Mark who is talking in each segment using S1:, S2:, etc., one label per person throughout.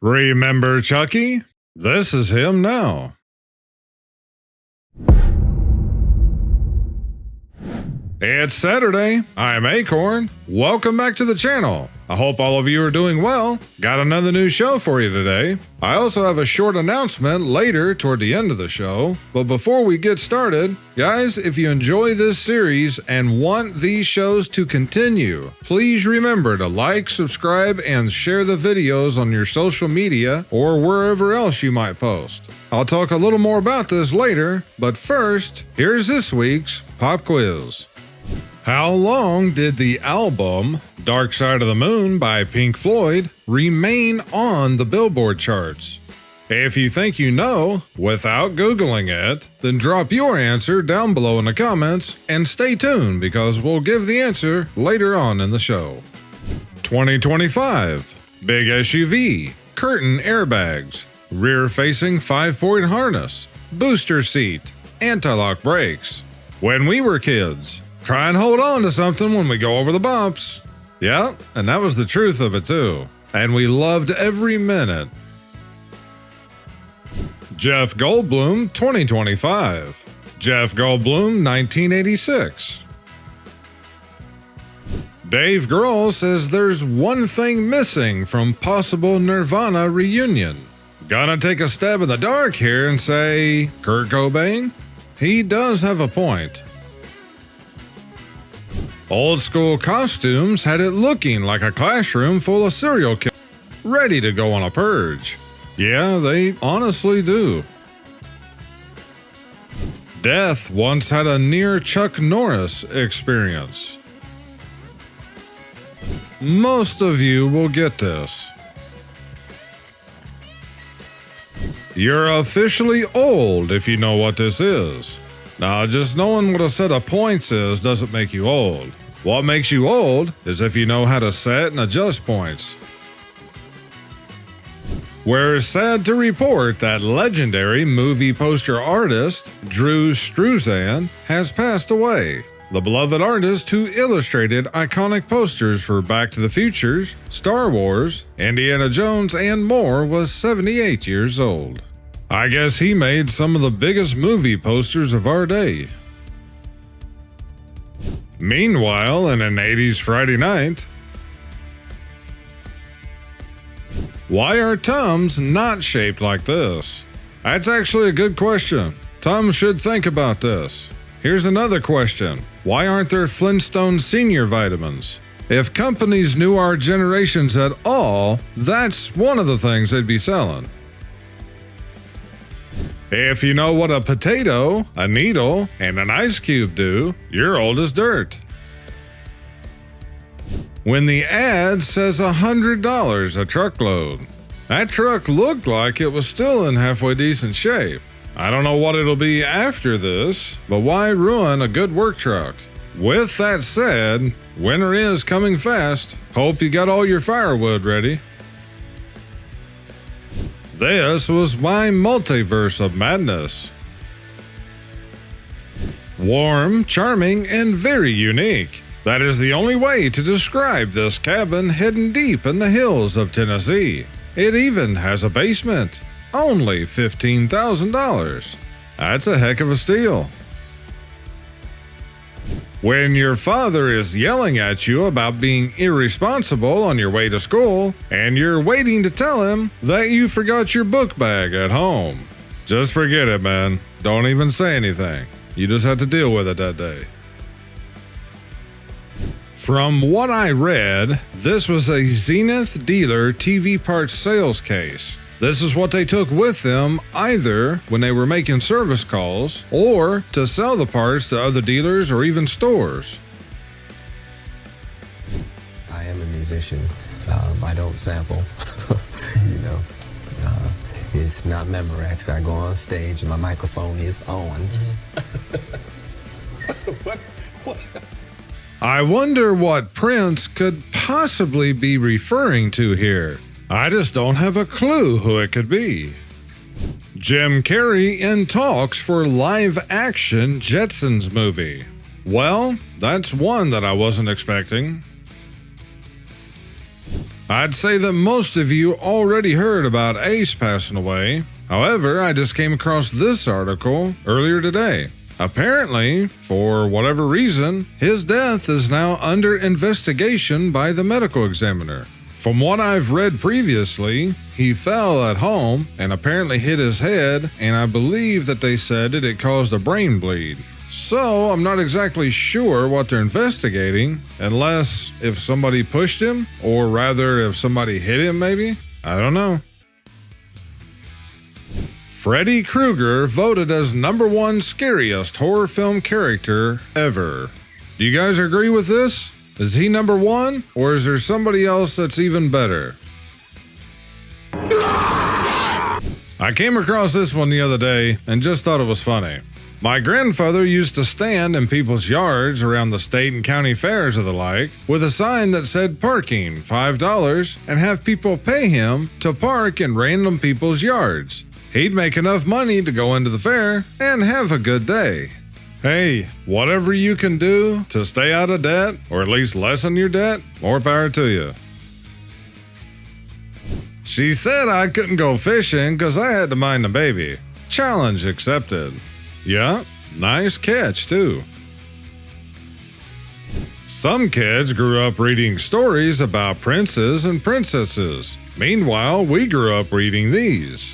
S1: Remember Chucky? This is him now. It's Saturday. I'm Akorn. Welcome back to the channel. I hope all of you are doing well. Got another new show for you today. I also have a short announcement later toward the end of the show. But before we get started, guys, if you enjoy this series and want these shows to continue, please remember to like, subscribe, and share the videos on your social media or wherever else you might post. I'll talk a little more about this later, but first, here's this week's pop quiz. How long did the album Dark Side of the Moon by Pink Floyd remain on the Billboard charts? If you think you know, without Googling it, then drop your answer down below in the comments and stay tuned because we'll give the answer later on in the show. 2025, big SUV, curtain airbags, rear-facing 5-point harness, booster seat, anti-lock brakes. When we were kids, try and hold on to something when we go over the bumps. Yeah, and that was the truth of it too. And we loved every minute. Jeff Goldblum 2025. Jeff Goldblum 1986. Dave Grohl says there's one thing missing from possible Nirvana reunion. Gonna take a stab in the dark here and say Kurt Cobain? He does have a point. Old school costumes had it looking like a classroom full of serial killers ready to go on a purge. Yeah, they honestly do. Death once had a near Chuck Norris experience. Most of you will get this. You're officially old if you know what this is. Now, just knowing what a set of points is doesn't make you old. What makes you old is if you know how to set and adjust points. We're sad to report that legendary movie poster artist Drew Struzan has passed away. The beloved artist who illustrated iconic posters for Back to the Future, Star Wars, Indiana Jones, and more was 78 years old. I guess he made some of the biggest movie posters of our day. Meanwhile, in an 80s Friday night, why are Tums not shaped like this? That's actually a good question. Tums should think about this. Here's another question. Why aren't there Flintstone Senior vitamins? If companies knew our generations at all, that's one of the things they'd be selling. If you know what a potato, a needle, and an ice cube do, you're old as dirt. When the ad says $100 a truckload, that truck looked like it was still in halfway decent shape. I don't know what it'll be after this, but why ruin a good work truck? With that said, winter is coming fast. Hope you got all your firewood ready. This was my multiverse of madness. Warm, charming, and very unique. That is the only way to describe this cabin hidden deep in the hills of Tennessee. It even has a basement. Only $15,000. That's a heck of a steal. When your father is yelling at you about being irresponsible on your way to school, and you're waiting to tell him that you forgot your book bag at home, just forget it, man. Don't even say anything. You just have to deal with it that day. From what I read, this was a Zenith dealer TV parts sales case. This is what they took with them either when they were making service calls or to sell the parts to other dealers or even stores.
S2: I am a musician. I don't sample. It's not Memorex. I go on stage and my microphone is on.
S1: What? I wonder what Prince could possibly be referring to here. I just don't have a clue who it could be. Jim Carrey in talks for live-action Jetsons movie. Well, that's one that I wasn't expecting. I'd say that most of you already heard about Ace passing away. However, I just came across this article earlier today. Apparently, for whatever reason, his death is now under investigation by the medical examiner. From what I've read previously, he fell at home and apparently hit his head, and I believe that they said that it caused a brain bleed. So I'm not exactly sure what they're investigating, unless if somebody pushed him, or rather if somebody hit him maybe? I don't know. Freddy Krueger voted as #1 scariest horror film character ever. Do you guys agree with this? Is he #1, or is there somebody else that's even better? I came across this one the other day and just thought it was funny. My grandfather used to stand in people's yards around the state and county fairs or the like with a sign that said parking $5 and have people pay him to park in random people's yards. He'd make enough money to go into the fair and have a good day. Hey, whatever you can do to stay out of debt, or at least lessen your debt, more power to you. She said I couldn't go fishing because I had to mind the baby. Challenge accepted. Yeah, nice catch too. Some kids grew up reading stories about princes and princesses. Meanwhile, we grew up reading these.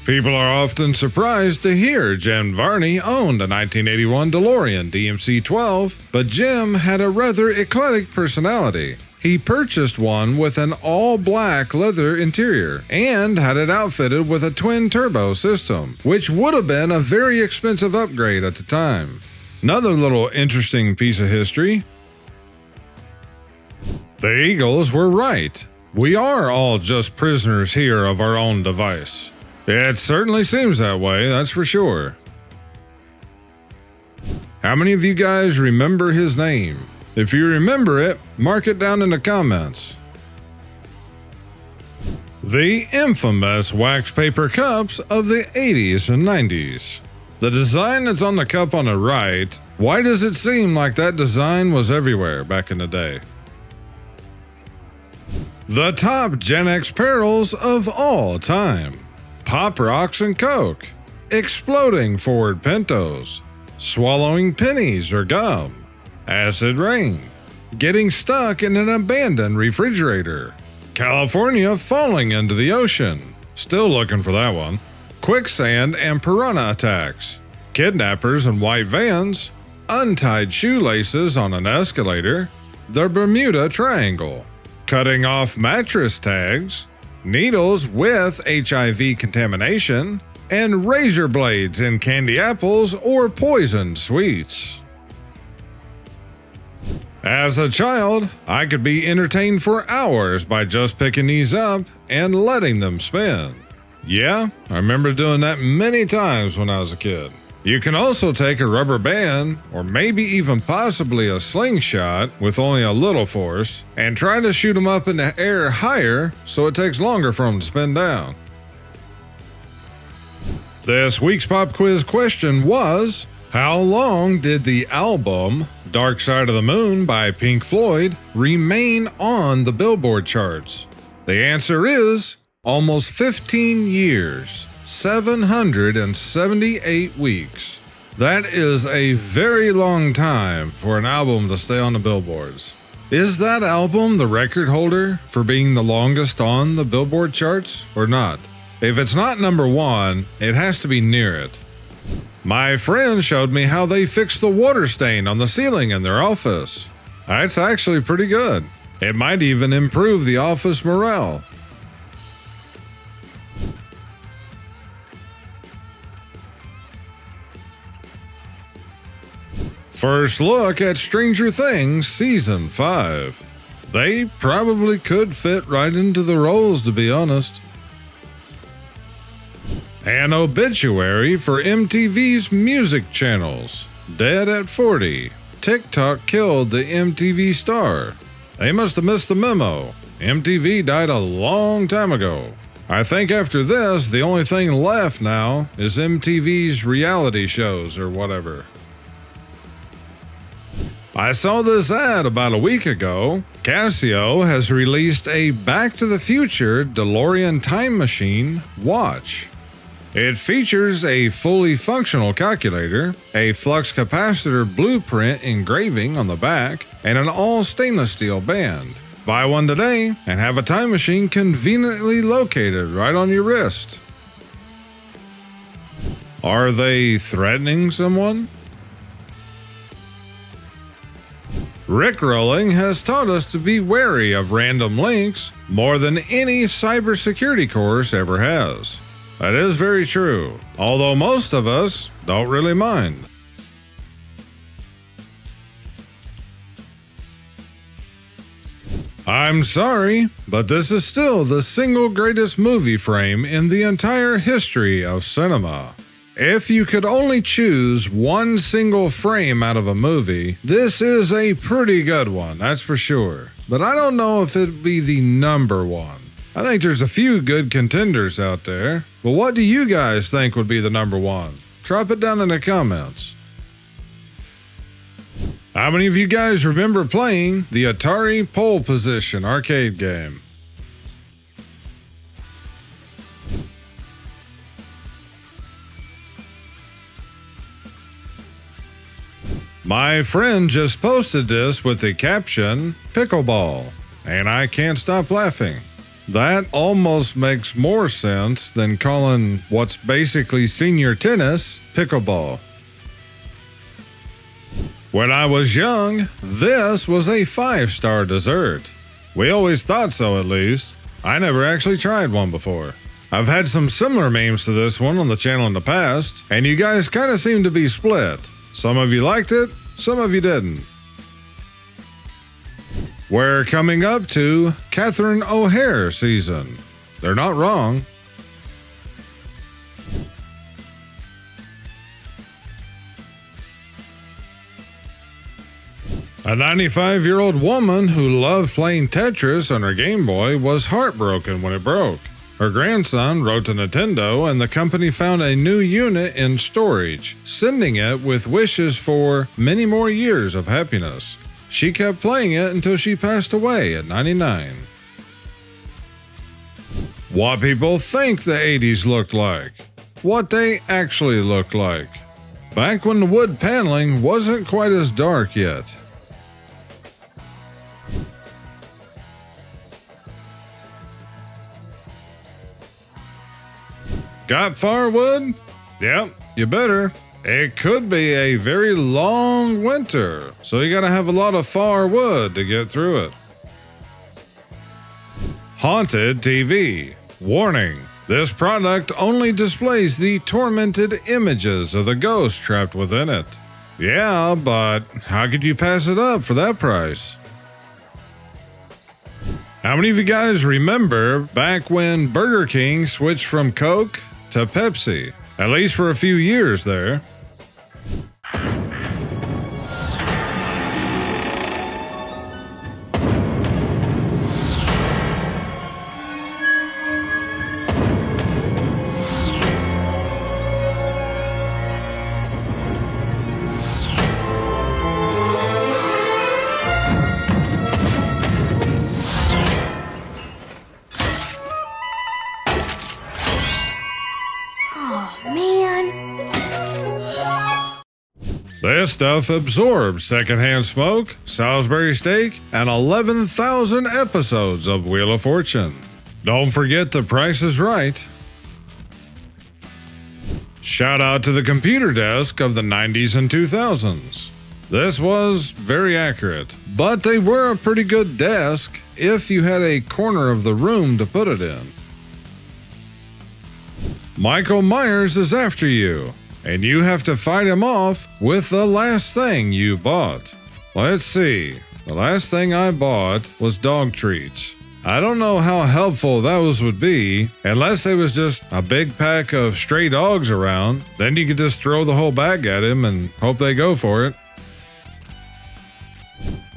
S1: People are often surprised to hear Jim Varney owned a 1981 DeLorean DMC-12, but Jim had a rather eclectic personality. He purchased one with an all-black leather interior and had it outfitted with a twin-turbo system, which would have been a very expensive upgrade at the time. Another little interesting piece of history. The Eagles were right. We are all just prisoners here of our own device. It certainly seems that way, that's for sure. How many of you guys remember his name? If you remember it, mark it down in the comments. The infamous wax paper cups of the 80s and 90s. The design that's on the cup on the right, why does it seem like that design was everywhere back in the day? The top Gen X perils of all time. Pop Rocks and Coke, exploding Ford Pintos, swallowing pennies or gum, acid rain, getting stuck in an abandoned refrigerator, California falling into the ocean, still looking for that one, quicksand and piranha attacks, kidnappers in white vans, untied shoelaces on an escalator, the Bermuda Triangle, cutting off mattress tags, needles with HIV contamination, and razor blades in candy apples or poisoned sweets. As a child, I could be entertained for hours by just picking these up and letting them spin. Yeah, I remember doing that many times when I was a kid. You can also take a rubber band, or maybe even possibly a slingshot with only a little force, and try to shoot them up in the air higher so it takes longer for them to spin down. This week's pop quiz question was, how long did the album Dark Side of the Moon by Pink Floyd remain on the Billboard charts? The answer is almost 15 years. 778 weeks. That is a very long time for an album to stay on the billboards. Is that album the record holder for being the longest on the Billboard charts or not? If it's not #1, it has to be near it. My friend showed me how they fixed the water stain on the ceiling in their office. That's actually pretty good. It might even improve the office morale. First look at Stranger Things Season 5. They probably could fit right into the roles, to be honest. An obituary for MTV's music channels. Dead at 40. TikTok killed the MTV star. They must have missed the memo. MTV died a long time ago. I think after this, the only thing left now is MTV's reality shows or whatever. I saw this ad about a week ago. Casio has released a Back to the Future DeLorean time machine watch. It features a fully functional calculator, a flux capacitor blueprint engraving on the back, and an all stainless steel band. Buy one today and have a time machine conveniently located right on your wrist. Are they threatening someone? Rickrolling has taught us to be wary of random links more than any cybersecurity course ever has. That is very true, although most of us don't really mind. I'm sorry, but this is still the single greatest movie frame in the entire history of cinema. If you could only choose one single frame out of a movie, this is a pretty good one, that's for sure. But I don't know if it'd be the number one. I think there's a few good contenders out there, but what do you guys think would be the number one? Drop it down in the comments. How many of you guys remember playing the Atari Pole Position arcade game? My friend just posted this with the caption, "Pickleball," and I can't stop laughing. That almost makes more sense than calling what's basically senior tennis pickleball. When I was young, this was a 5-star dessert. We always thought so, at least. I never actually tried one before. I've had some similar memes to this one on the channel in the past, and you guys kind of seem to be split. Some of you liked it, some of you didn't. We're coming up to Catherine O'Hare season. They're not wrong. A 95-year-old woman who loved playing Tetris on her Game Boy was heartbroken when it broke. Her grandson wrote to Nintendo and the company found a new unit in storage, sending it with wishes for many more years of happiness. She kept playing it until she passed away at 99. What people think the 80s looked like. What they actually looked like. Back when the wood paneling wasn't quite as dark yet. Got firewood? Yep, you better. It could be a very long winter, so you gotta have a lot of firewood to get through it. Haunted TV. Warning. This product only displays the tormented images of the ghost trapped within it. Yeah, but how could you pass it up for that price? How many of you guys remember back when Burger King switched from Coke to Pepsi? At least for a few years there. This stuff absorbed secondhand smoke, Salisbury steak, and 11,000 episodes of Wheel of Fortune. Don't forget The Price is Right. Shout out to the computer desk of the 90s and 2000s. This was very accurate, but they were a pretty good desk if you had a corner of the room to put it in. Michael Myers is after you, and you have to fight him off with the last thing you bought. Let's see, the last thing I bought was dog treats. I don't know how helpful those would be, unless it was just a big pack of stray dogs around. Then you could just throw the whole bag at him and hope they go for it.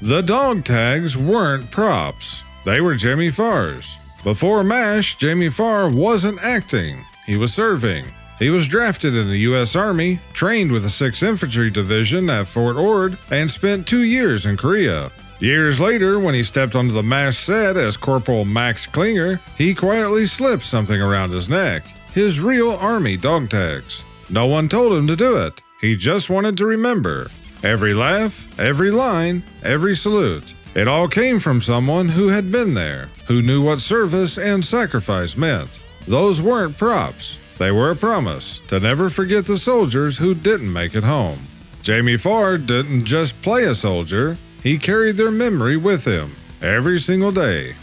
S1: The dog tags weren't props, they were Jamie Farr's. Before MASH, Jamie Farr wasn't acting, he was serving. He was drafted in the U.S. Army, trained with the 6th Infantry Division at Fort Ord, and spent 2 years in Korea. Years later, when he stepped onto the MASH set as Corporal Max Klinger, he quietly slipped something around his neck, his real Army dog tags. No one told him to do it. He just wanted to remember. Every laugh, every line, every salute. It all came from someone who had been there, who knew what service and sacrifice meant. Those weren't props. They were a promise to never forget the soldiers who didn't make it home. Jamie Farr didn't just play a soldier. He carried their memory with him every single day.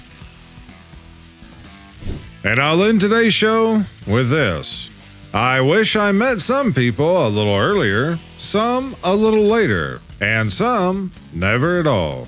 S1: And I'll end today's show with this. I wish I met some people a little earlier, some a little later, and some never at all.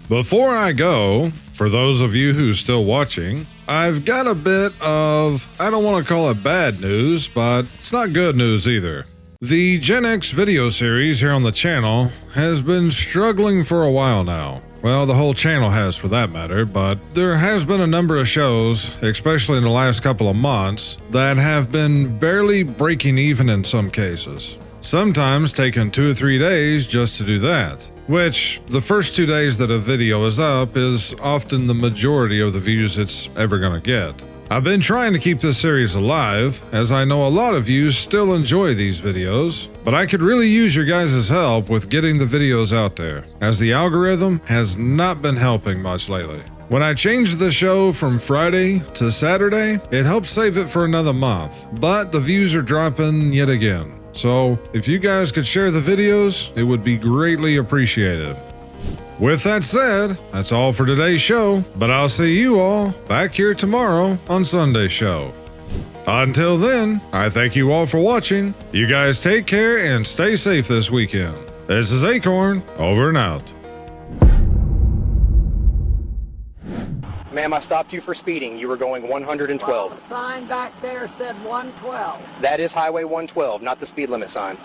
S1: Before I go, for those of you who's still watching, I've got a bit of, I don't want to call it bad news, but it's not good news either. The Gen X video series here on the channel has been struggling for a while now. Well, the whole channel has for that matter, but there has been a number of shows, especially in the last couple of months, that have been barely breaking even in some cases. Sometimes taking 2 or 3 days just to do that, which the first 2 days that a video is up is often the majority of the views it's ever gonna get. I've been trying to keep this series alive, as I know a lot of you still enjoy these videos, but I could really use your guys' help with getting the videos out there, as the algorithm has not been helping much lately. When I changed the show from Friday to Saturday, it helped save it for another month, but the views are dropping yet again. So if you guys could share the videos, it would be greatly appreciated. With that said, that's all for today's show, but I'll see you all back here tomorrow on Sunday's show. Until then, I thank you all for watching. You guys take care and stay safe this weekend. This is Akorn, over and out.
S3: Ma'am, I stopped you for speeding. You were going 112.
S4: Well, the sign back there said 112.
S3: That is Highway 112, not the speed limit sign.